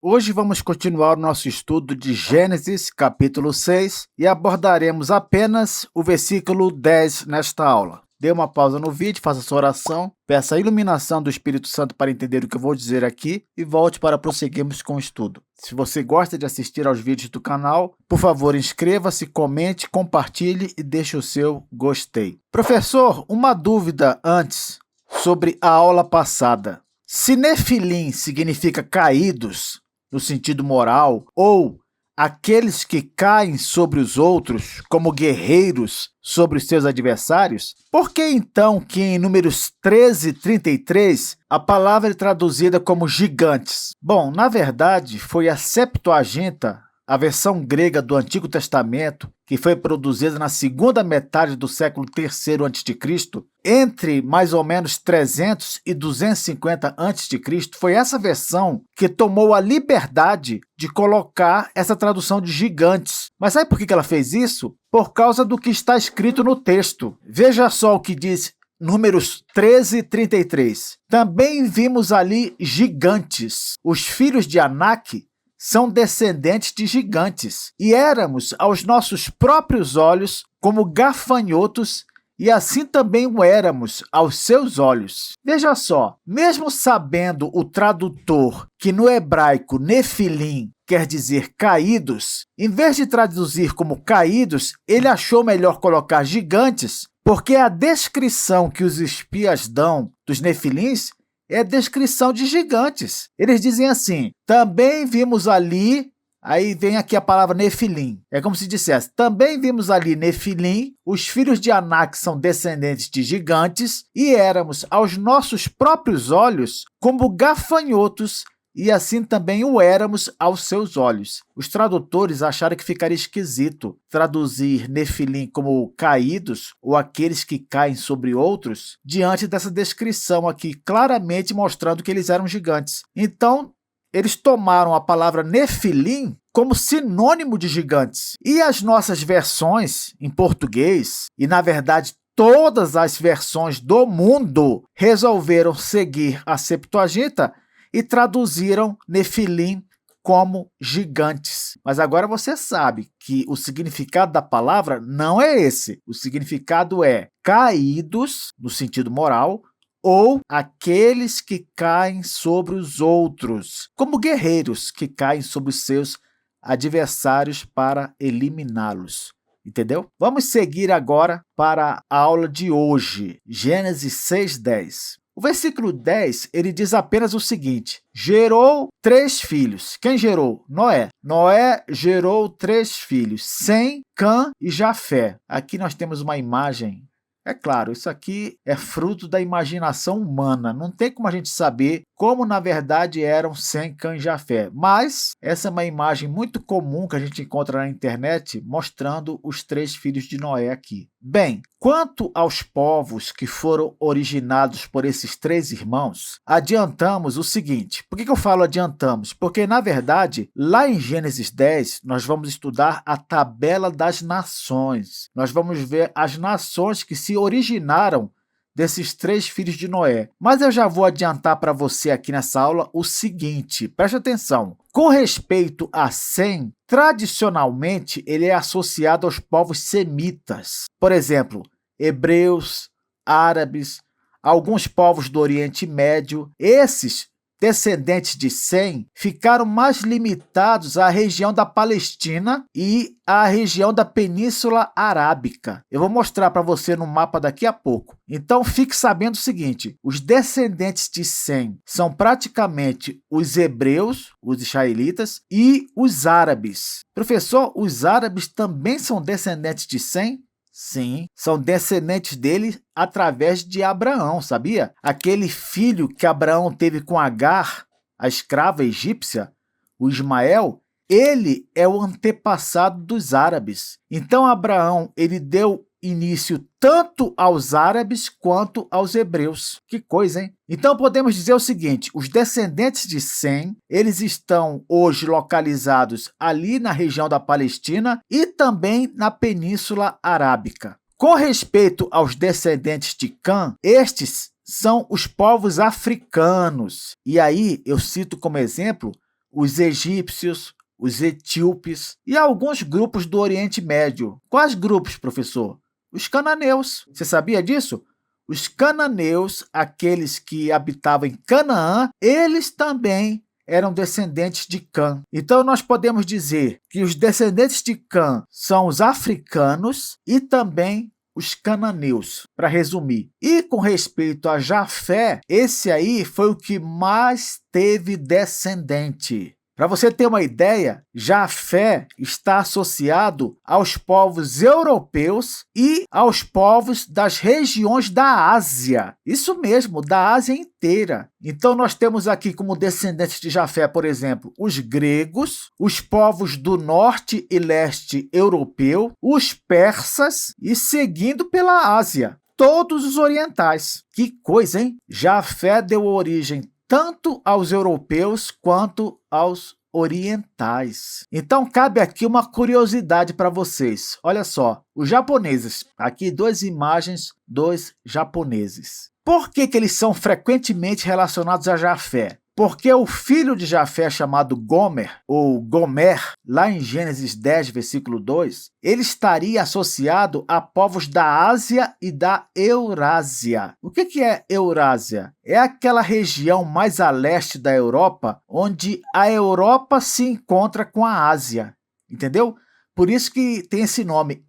Hoje vamos continuar o nosso estudo de Gênesis, capítulo 6, e abordaremos apenas o versículo 10 nesta aula. Dê uma pausa no vídeo, faça sua oração, peça a iluminação do Espírito Santo para entender o que eu vou dizer aqui e volte para prosseguirmos com o estudo. Se você gosta de assistir aos vídeos do canal, por favor, inscreva-se, comente, compartilhe e deixe o seu gostei. Professor, uma dúvida antes sobre a aula passada. Se Nefilim significa caídos, no sentido moral, ou aqueles que caem sobre os outros, como guerreiros sobre os seus adversários, por que então que em Números 13:33 a palavra é traduzida como gigantes? Bom, na verdade, foi a Septuaginta, a versão grega do Antigo Testamento, que foi produzida na segunda metade do século III a.C., entre mais ou menos 300 e 250 a.C., foi essa versão que tomou a liberdade de colocar essa tradução de gigantes. Mas sabe por que ela fez isso? Por causa do que está escrito no texto. Veja só o que diz Números 13:33. Também vimos ali gigantes, os filhos de Anak são descendentes de gigantes, e éramos aos nossos próprios olhos como gafanhotos, e assim também o éramos aos seus olhos. Veja só, mesmo sabendo o tradutor que no hebraico Nefilim quer dizer caídos, em vez de traduzir como caídos, ele achou melhor colocar gigantes, porque a descrição que os espias dão dos Nefilins é a descrição de gigantes. Eles dizem assim, também vimos ali, aí vem aqui a palavra Nefilim. É como se dissesse, também vimos ali Nefilim, os filhos de Anak são descendentes de gigantes, e éramos aos nossos próprios olhos como gafanhotos, e assim também o éramos aos seus olhos. Os tradutores acharam que ficaria esquisito traduzir Nefilim como caídos ou aqueles que caem sobre outros diante dessa descrição aqui, claramente mostrando que eles eram gigantes. Então, eles tomaram a palavra Nefilim como sinônimo de gigantes. E as nossas versões em português, e na verdade todas as versões do mundo, resolveram seguir a Septuaginta e traduziram Nefilim como gigantes. Mas agora você sabe que o significado da palavra não é esse. O significado é caídos, no sentido moral, ou aqueles que caem sobre os outros, como guerreiros que caem sobre os seus adversários para eliminá-los. Entendeu? Vamos seguir agora para a aula de hoje, Gênesis 6:10. O versículo 10, ele diz apenas o seguinte, gerou 3 filhos. Quem gerou? Noé. Noé gerou 3 filhos, Sem, Cã e Jafé. Aqui nós temos uma imagem. É claro, isso aqui é fruto da imaginação humana. Não tem como a gente saber como, na verdade, eram Sem, Cã e Jafé. Mas essa é uma imagem muito comum que a gente encontra na internet, mostrando os 3 filhos de Noé aqui. Bem, quanto aos povos que foram originados por esses 3 irmãos, adiantamos o seguinte. Por que eu falo adiantamos? Porque, na verdade, lá em Gênesis 10, nós vamos estudar a tabela das nações. Nós vamos ver as nações que se originaram desses 3 filhos de Noé. Mas eu já vou adiantar para você aqui nessa aula o seguinte, preste atenção. Com respeito a Sem, tradicionalmente ele é associado aos povos semitas. Por exemplo, hebreus, árabes, alguns povos do Oriente Médio. Esses descendentes de Sem ficaram mais limitados à região da Palestina e à região da Península Arábica. Eu vou mostrar para você no mapa daqui a pouco. Então, fique sabendo o seguinte, os descendentes de Sem são praticamente os hebreus, os israelitas, e os árabes. Professor, os árabes também são descendentes de Sem? Sim, são descendentes dele através de Abraão, sabia? Aquele filho que Abraão teve com Agar, a escrava egípcia, o Ismael, ele é o antepassado dos árabes. Então, Abraão, ele deu início tanto aos árabes quanto aos hebreus. Que coisa, hein? Então, podemos dizer o seguinte, os descendentes de Sem, eles estão hoje localizados ali na região da Palestina e também na Península Arábica. Com respeito aos descendentes de Cã, estes são os povos africanos. E aí, eu cito como exemplo os egípcios, os etíopes e alguns grupos do Oriente Médio. Quais grupos, professor? Os cananeus. Você sabia disso? Os cananeus, aqueles que habitavam em Canaã, eles também eram descendentes de Cã. Então, nós podemos dizer que os descendentes de Cã são os africanos e também os cananeus, para resumir. E com respeito a Jafé, esse aí foi o que mais teve descendente. Para você ter uma ideia, Jafé está associado aos povos europeus e aos povos das regiões da Ásia. Isso mesmo, da Ásia inteira. Então, nós temos aqui como descendentes de Jafé, por exemplo, os gregos, os povos do norte e leste europeu, os persas e seguindo pela Ásia, todos os orientais. Que coisa, hein? Jafé deu origem tanto aos europeus quanto aos orientais. Então, cabe aqui uma curiosidade para vocês. Olha só, os japoneses, aqui duas imagens dos japoneses. Por que eles são frequentemente relacionados a Jafé? Porque o filho de Jafé, chamado Gomer, ou Gomer, lá em Gênesis 10, versículo 2, ele estaria associado a povos da Ásia e da Eurásia. O que é Eurásia? É aquela região mais a leste da Europa, onde a Europa se encontra com a Ásia. Entendeu? Por isso que tem esse nome,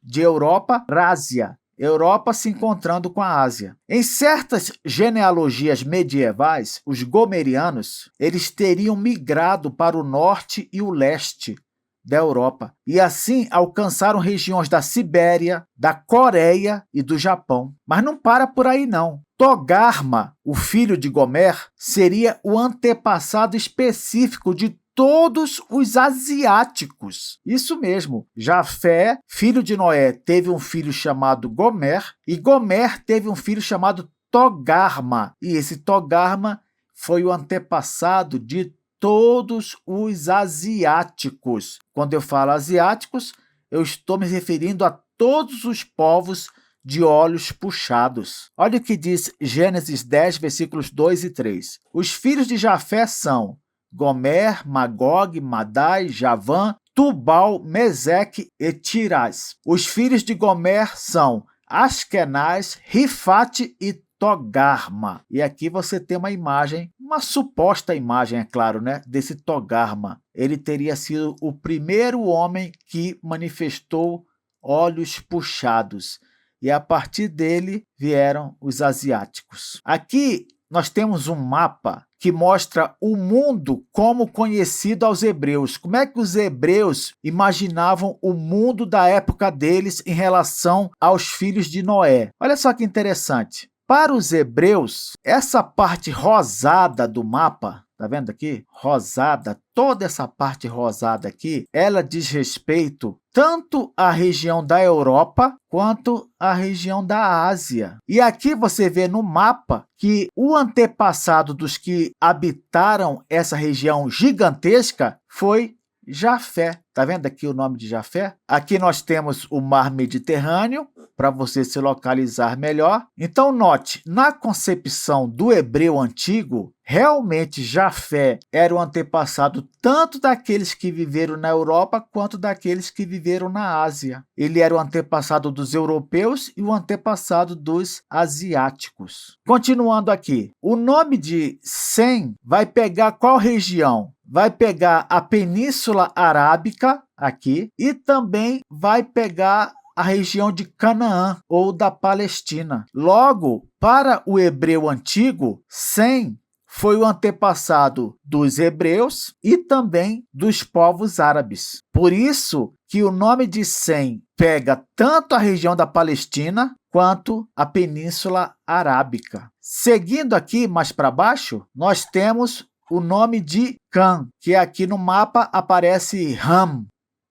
de Europa, Rásia. Europa se encontrando com a Ásia. Em certas genealogias medievais, os gomerianos eles teriam migrado para o norte e o leste da Europa e assim alcançaram regiões da Sibéria, da Coreia e do Japão. Mas não para por aí não. Togarma, o filho de Gomer, seria o antepassado específico de todos os asiáticos. Isso mesmo. Jafé, filho de Noé, teve um filho chamado Gomer e Gomer teve um filho chamado Togarma. E esse Togarma foi o antepassado de todos os asiáticos. Quando eu falo asiáticos, eu estou me referindo a todos os povos de olhos puxados. Olha o que diz Gênesis 10, versículos 2 e 3. Os filhos de Jafé são Gomer, Magog, Madai, Javã, Tubal, Meseque e Tirás. Os filhos de Gomer são Askenaz, Rifate e Togarma. E aqui você tem uma imagem, uma suposta imagem, é claro, né, desse Togarma. Ele teria sido o primeiro homem que manifestou olhos puxados. E a partir dele vieram os asiáticos. Aqui nós temos um mapa que mostra o mundo como conhecido aos hebreus. Como é que os hebreus imaginavam o mundo da época deles em relação aos filhos de Noé? Olha só que interessante. Para os hebreus, essa parte rosada do mapa, tá vendo aqui? Rosada, toda essa parte rosada aqui, ela diz respeito tanto à região da Europa quanto à região da Ásia. E aqui você vê no mapa que o antepassado dos que habitaram essa região gigantesca foi Jafé. Tá vendo aqui o nome de Jafé? Aqui nós temos o mar Mediterrâneo, para você se localizar melhor. Então, note, na concepção do hebreu antigo, realmente Jafé era o antepassado tanto daqueles que viveram na Europa quanto daqueles que viveram na Ásia. Ele era o antepassado dos europeus e o antepassado dos asiáticos. Continuando aqui, o nome de Sem vai pegar qual região? Vai pegar a Península Arábica, aqui, e também vai pegar a região de Canaã ou da Palestina. Logo, para o hebreu antigo, Sem foi o antepassado dos hebreus e também dos povos árabes. Por isso que o nome de Sem pega tanto a região da Palestina quanto a Península Arábica. Seguindo aqui mais para baixo, nós temos o nome de Cã, que aqui no mapa aparece Ham.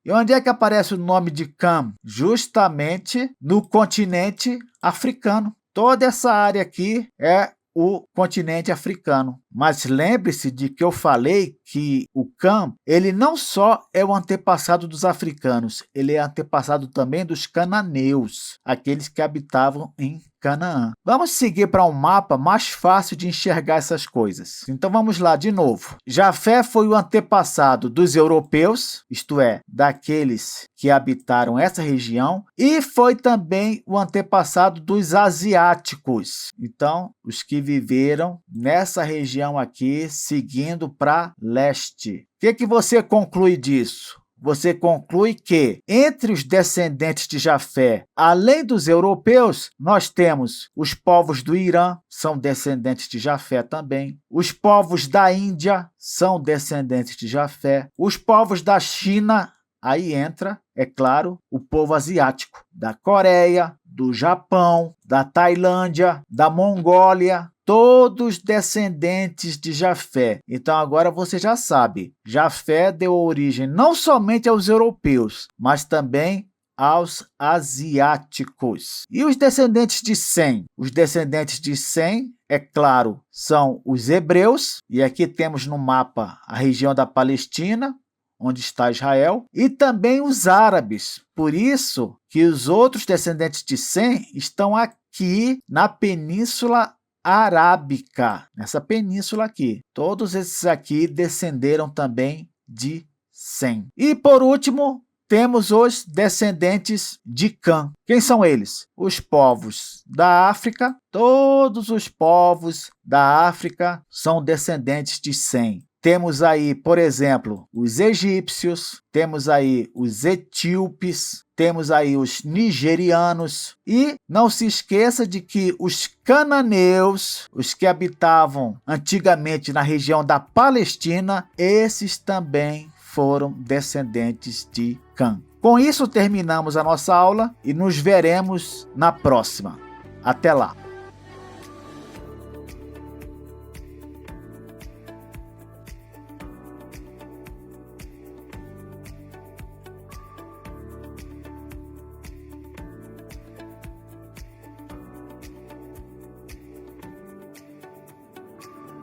E onde é que aparece o nome de Cã? Justamente no continente africano. Toda essa área aqui é o continente africano. Mas lembre-se de que eu falei que o Cã, ele não só é o antepassado dos africanos, ele é antepassado também dos cananeus, aqueles que habitavam em Canaã. Vamos seguir para um mapa mais fácil de enxergar essas coisas. Então vamos lá de novo. Jafé foi o antepassado dos europeus, isto é, daqueles que habitaram essa região, e foi também o antepassado dos asiáticos. Então, os que viveram nessa região aqui, seguindo para leste. O que você conclui disso? Você conclui que, entre os descendentes de Jafé, além dos europeus, nós temos os povos do Irã, são descendentes de Jafé também. Os povos da Índia são descendentes de Jafé. Os povos da China, aí entra, é claro, o povo asiático, da Coreia, do Japão, da Tailândia, da Mongólia, todos descendentes de Jafé. Então agora você já sabe, Jafé deu origem não somente aos europeus, mas também aos asiáticos. E os descendentes de Sem? Os descendentes de Sem, é claro, são os hebreus, e aqui temos no mapa a região da Palestina, onde está Israel, e também os árabes. Por isso que os outros descendentes de Sem estão aqui na Península Arábica, nessa península aqui. Todos esses aqui descenderam também de Sem. E por último, temos os descendentes de Cã. Quem são eles? Os povos da África. Todos os povos da África são descendentes de Sem. Temos aí, por exemplo, os egípcios, temos aí os etíopes, temos aí os nigerianos e não se esqueça de que os cananeus, os que habitavam antigamente na região da Palestina, esses também foram descendentes de Cã. Com isso terminamos a nossa aula e nos veremos na próxima. Até lá!